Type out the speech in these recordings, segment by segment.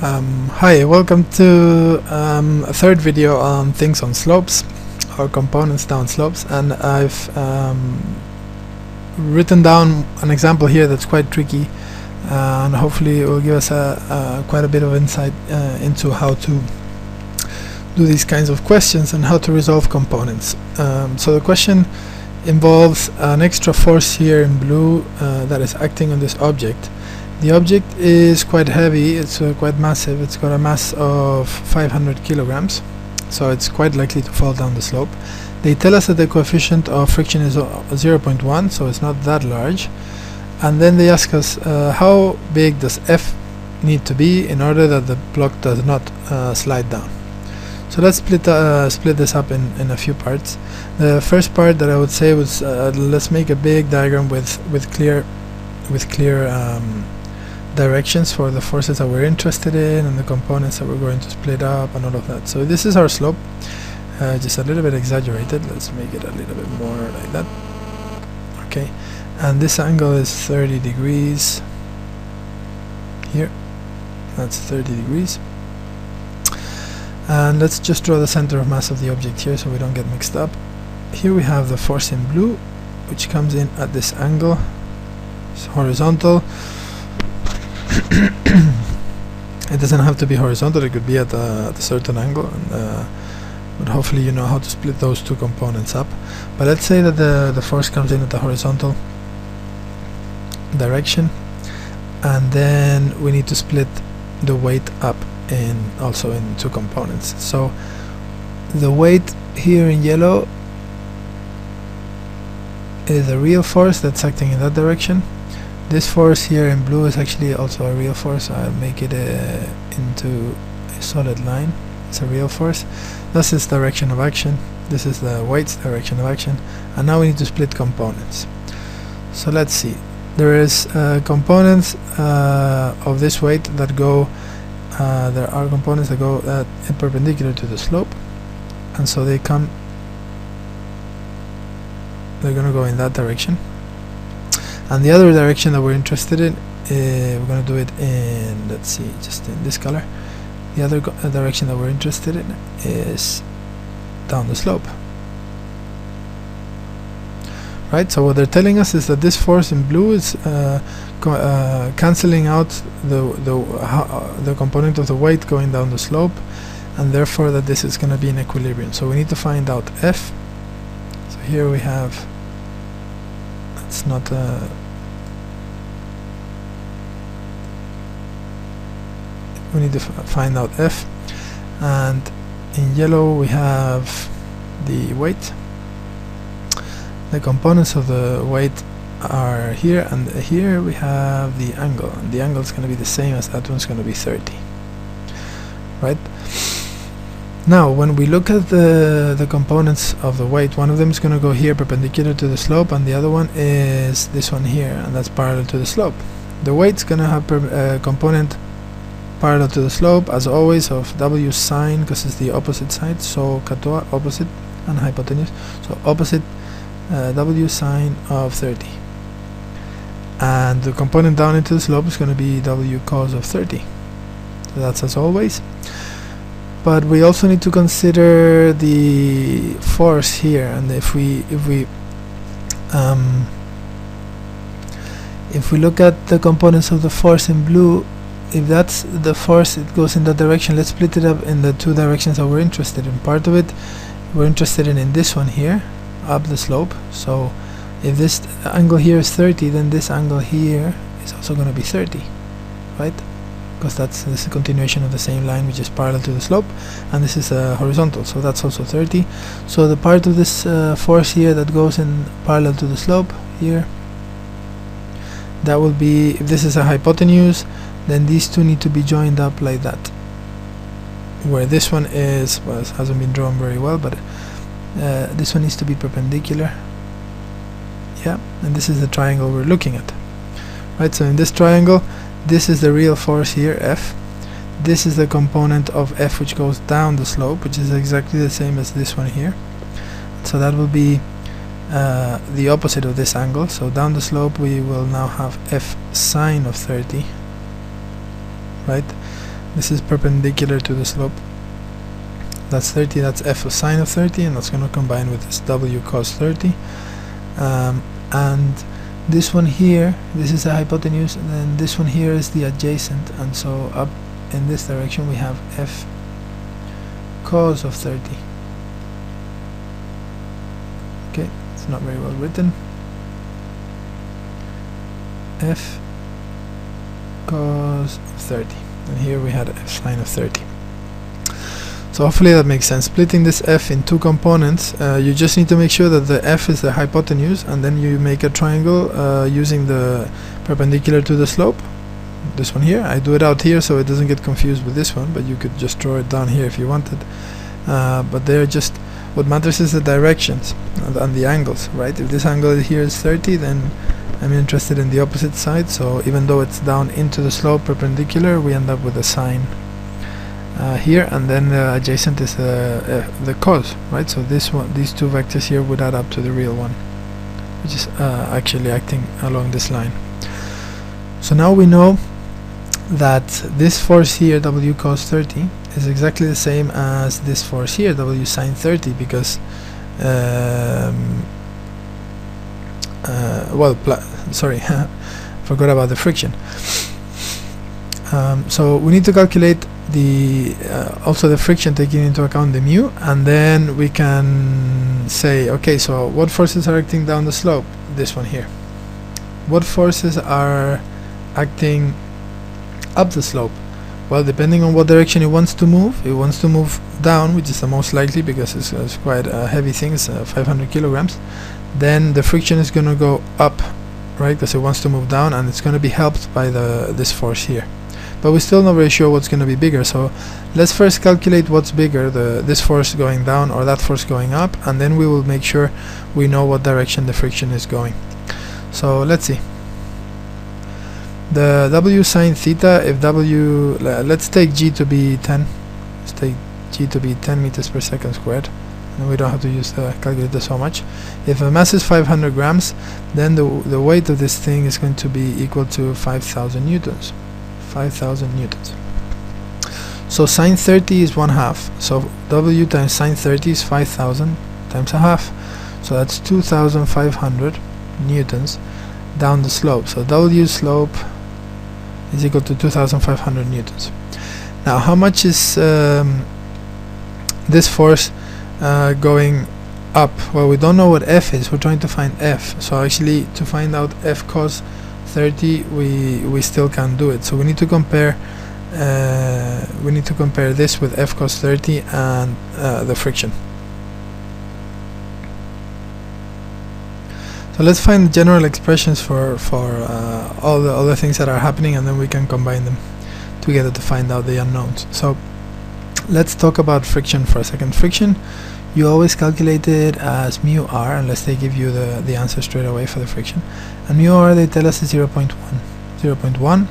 Hi, welcome to a third video on things on slopes or components down slopes, and I've written down an example here that's quite tricky, and hopefully it will give us quite a bit of insight into how to do these kinds of questions and how to resolve components. So the question involves an extra force here in blue that is acting on this object. The object is quite heavy, it's quite massive, it's got a mass of 500 kilograms, so it's quite likely to fall down the slope. They tell us that the coefficient of friction is 0.1, so it's not that large, and then they ask us how big does F need to be in order that the block does not slide down. So let's split this up in a few parts. The first part that I would say was let's make a big diagram with clear directions for the forces that we're interested in and the components that we're going to split up and all of that. So this is our slope, just a little bit exaggerated. Let's make it a little bit more like that. Okay, and this angle is 30 degrees here. That's 30 degrees. And let's just draw the center of mass of the object here so we don't get mixed up. Here we have the force in blue, which comes in at this angle. It's horizontal. It doesn't have to be horizontal, it could be at a certain angle, and, but hopefully you know how to split those two components up. But let's say that the force comes in at the horizontal direction, and then we need to split the weight up also in two components. So the weight here in yellow is a real force that's acting in that direction. This force here in blue is actually also a real force. I'll make it into a solid line. It's a real force. That's its direction of action. This is the weight's direction of action. And now we need to split components. So let's see. There is components of this weight that go. There are components that go perpendicular to the slope, and so they're going to go in that direction. And the other direction that we're interested in, we're going to do it in, let's see, just in this color. The other direction that we're interested in is down the slope. Right, so what they're telling us is that this force in blue is cancelling out the component of the weight going down the slope, and therefore that this is going to be in equilibrium. So we need to find out F. So here we have, it's not we need to find out F, and in yellow we have the weight. The components of the weight are here, and here we have the angle, and the angle is going to be the same as that one's going to be 30. Right? Now when we look at the components of the weight, one of them is going to go here perpendicular to the slope, and the other one is this one here, and that's parallel to the slope. The weight's going to have a component parallel to the slope, as always, of W sine, because it's the opposite side, so katoa, opposite, and hypotenuse, so opposite W sine of 30. And the component down into the slope is going to be W cos of 30. So that's as always. But we also need to consider the force here, and if we look at the components of the force in blue, if that's the force, it goes in that direction. Let's split it up in the two directions that we're interested in. Part of it we're interested in this one here, up the slope. So if this angle here is 30, then this angle here is also going to be 30, right? Because this is a continuation of the same line, which is parallel to the slope, and this is horizontal, so that's also 30. So the part of this force here that goes in parallel to the slope here, that will be, if this is a hypotenuse, then these two need to be joined up like that, where this one is, well, it hasn't been drawn very well, but this one needs to be perpendicular. Yeah, and this is the triangle we're looking at. Right, so in this triangle, this is the real force here, F. This is the component of F which goes down the slope, which is exactly the same as this one here. So that will be the opposite of this angle. So down the slope we will now have F sine of 30. Right? This is perpendicular to the slope. That's 30, that's f of sine of 30, and that's going to combine with this w cos 30. And this one here, this is the hypotenuse, and then this one here is the adjacent, and so up in this direction we have f cos of 30. Okay, it's not very well written. F cos of 30, and here we had f sine of 30. So hopefully that makes sense. Splitting this f in two components, you just need to make sure that the f is the hypotenuse, and then you make a triangle using the perpendicular to the slope. This one here, I do it out here so it doesn't get confused with this one, but you could just draw it down here if you wanted. But they're just, what matters is the directions and the angles, right? If this angle here is 30, then I'm interested in the opposite side, so even though it's down into the slope perpendicular, we end up with a sine here, and then the adjacent is the cos, right? So this one, these two vectors here would add up to the real one, which is actually acting along this line. So now we know that this force here, w cos 30, is exactly the same as this force here, w sine 30, because sorry, forgot about the friction. So we need to calculate the also the friction, taking into account the mu, and then we can say, okay, so what forces are acting down the slope? This one here. What forces are acting up the slope? Well, depending on what direction it wants to move, it wants to move down, which is the most likely because it's quite a heavy thing, it's 500 kilograms. Then the friction is going to go up, right, because it wants to move down, and it's going to be helped by this force here. But we're still not very sure what's going to be bigger, so let's first calculate what's bigger, this force going down or that force going up, and then we will make sure we know what direction the friction is going. So let's see. The w sine theta, if w, let's take g to be 10, let's take g to be 10 meters per second squared, and we don't have to use the calculator so much. If the mass is 500 grams, then the weight of this thing is going to be equal to 5,000 newtons. 5,000 newtons. So sine 30 is 1/2, so w times sine 30 is 5,000 times 1/2, so that's 2,500 newtons down the slope. So w slope is equal to 2,500 newtons. Now how much is this force going up? Well, we don't know what f is, we're trying to find f, so actually to find out f cos 30 we still can't do it, so we need to compare this with f cos 30 and the friction. So let's find general expressions for all the other things that are happening, and then we can combine them together to find out the unknowns. So let's talk about friction for a second. Friction, you always calculate it as mu r, unless they give you the answer straight away for the friction. And mu r, they tell us is 0.1,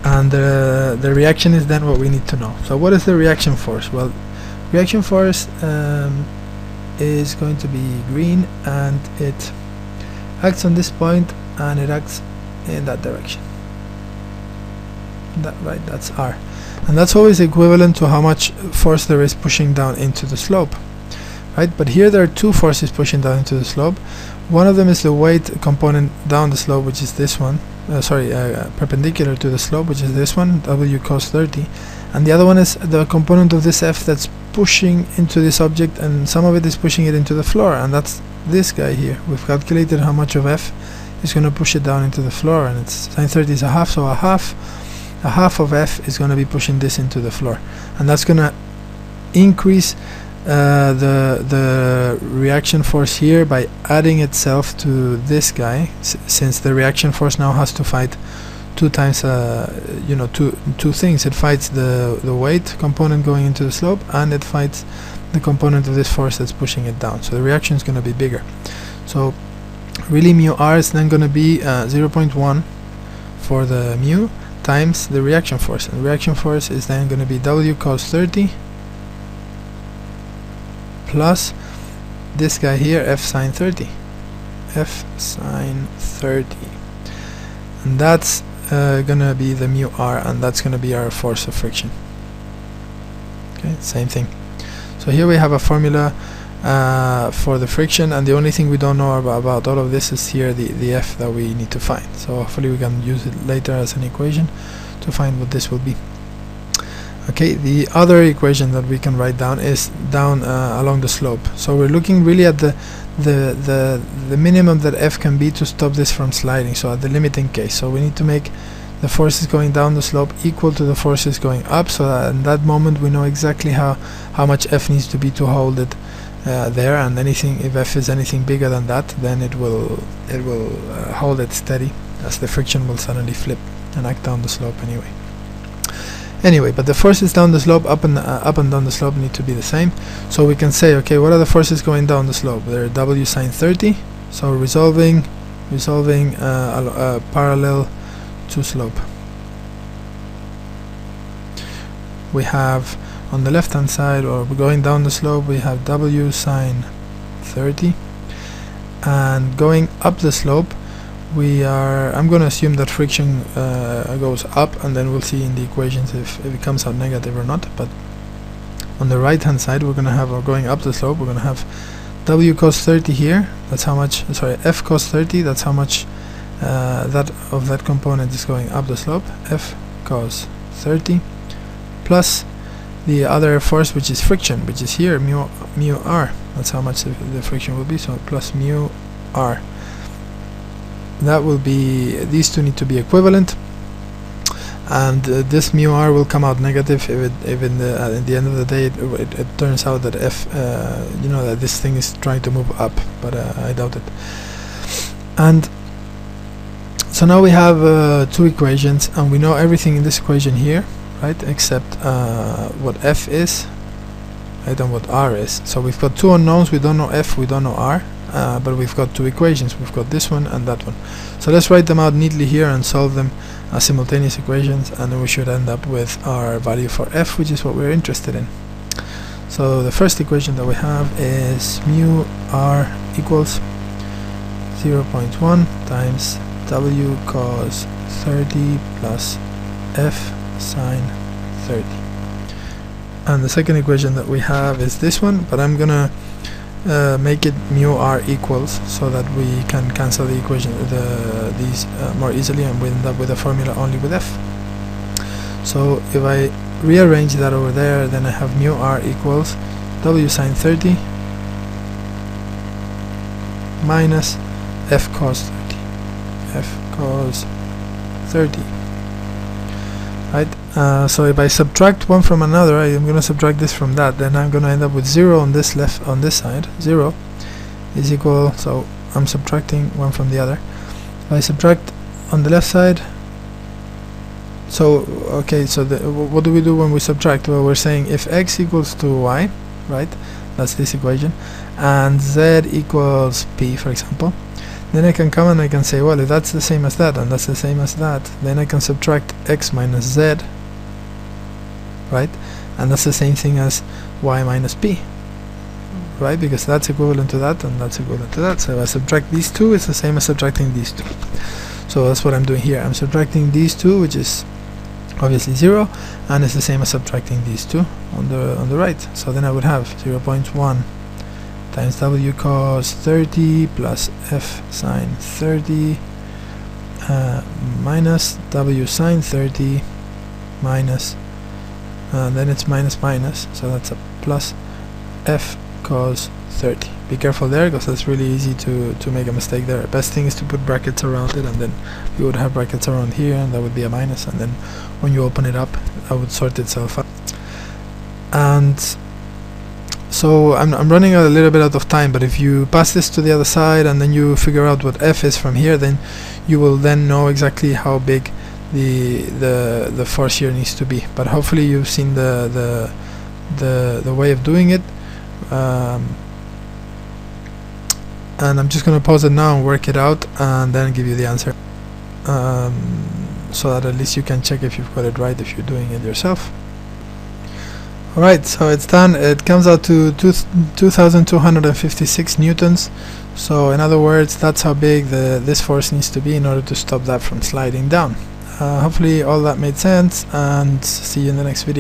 and the reaction is then what we need to know. So what is the reaction force? Well, reaction force is going to be green, and it acts on this point, and it acts in that direction. Right, that's r, and that's always equivalent to how much force there is pushing down into the slope. Right, but here there are two forces pushing down into the slope. One of them is the weight component down the slope, which is this one, perpendicular to the slope, which is this one, w cos 30, and the other one is the component of this f that's pushing into this object, and some of it is pushing it into the floor, and that's this guy here. We've calculated how much of f is going to push it down into the floor, and it's sine 30 is 1/2, so a half of f is going to be pushing this into the floor, and that's going to increase the reaction force here by adding itself to this guy, since the reaction force now has to fight two times two things. It fights the weight component going into the slope, and it fights the component of this force that's pushing it down, so the reaction is going to be bigger. So really mu r is then going to be 0.1 for the mu times the reaction force, and the reaction force is then going to be w cos 30 plus this guy here, f sine 30, and that's gonna be the mu r, and that's gonna be our force of friction. Okay, same thing. So here we have a formula for the friction, and the only thing we don't know about all of this is here the F that we need to find. So hopefully we can use it later as an equation to find what this will be. Okay, the other equation that we can write down is down along the slope. So we're looking really at the minimum that F can be to stop this from sliding, so at the limiting case. So we need to make the forces going down the slope equal to the forces going up, so that in that moment we know exactly how much F needs to be to hold it there, and anything, if F is anything bigger than that, then it will hold it steady, as the friction will suddenly flip and act down the slope anyway. But the forces down the slope, up and down the slope, need to be the same. So we can say, okay, what are the forces going down the slope? They're W sine 30. So resolving parallel to slope, we have on the left hand side, or going down the slope, we have W sine 30, and going up the slope, I'm going to assume that friction goes up, and then we'll see in the equations if it comes out negative or not. But on the right hand side, we're going to have, or going up the slope, we're going to have W cos 30 here. That's how much, sorry, F cos 30, that's how much that component is going up the slope, F cos 30, plus the other force, which is friction, which is here, mu r. That's how much the friction will be, so plus mu r. That will be, these two need to be equivalent, and this mu r will come out negative if in at the end of the day it turns out that F, you know, that this thing is trying to move up, but I doubt it. And so now we have two equations, and we know everything in this equation here, right, except what F is, right, and what R is. So we've got two unknowns, we don't know F, we don't know R, but we've got two equations, we've got this one and that one. So let's write them out neatly here and solve them as simultaneous equations, and then we should end up with our value for F, which is what we're interested in. So the first equation that we have is mu R equals 0.1 times W cos 30 plus F sine 30. And the second equation that we have is this one, but I'm gonna make it mu r equals, so that we can cancel the equation, these more easily, and we end up with a formula only with F. So if I rearrange that over there, then I have mu r equals W sine 30 minus F cos 30. F cos 30. Right? So if I subtract one from another, I am going to subtract this from that, then I'm going to end up with 0 on this side. 0 is equal, so I'm subtracting one from the other. If I subtract on the left side, so okay, so what do we do when we subtract? Well, we're saying if x equals to y, right, that's this equation, and z equals p, for example, then I can come and I can say, well, if that's the same as that and that's the same as that, then I can subtract x minus z, right, and that's the same thing as y minus p, right, because that's equivalent to that and that's equivalent to that. So if I subtract these two, it's the same as subtracting these two. So that's what I'm doing here. I'm subtracting these two, which is obviously 0, and it's the same as subtracting these two on the right. So then I would have 0.1 times W cos 30 plus F sine 30 minus W sine 30 minus, then it's minus minus, so that's a plus F cos 30. Be careful there, because that's really easy to make a mistake there. Best thing is to put brackets around it, and then you would have brackets around here, and that would be a minus, and then when you open it up, that would sort itself out. And so I'm running a little bit out of time, but if you pass this to the other side and then you figure out what F is from here, then you will then know exactly how big the force here needs to be. But hopefully you've seen the way of doing it. And I'm just going to pause it now and work it out, and then give you the answer, so that at least you can check if you've got it right if you're doing it yourself. Alright, so it's done. It comes out to 2,256 newtons. So in other words, that's how big this force needs to be in order to stop that from sliding down. Hopefully all that made sense, and see you in the next video.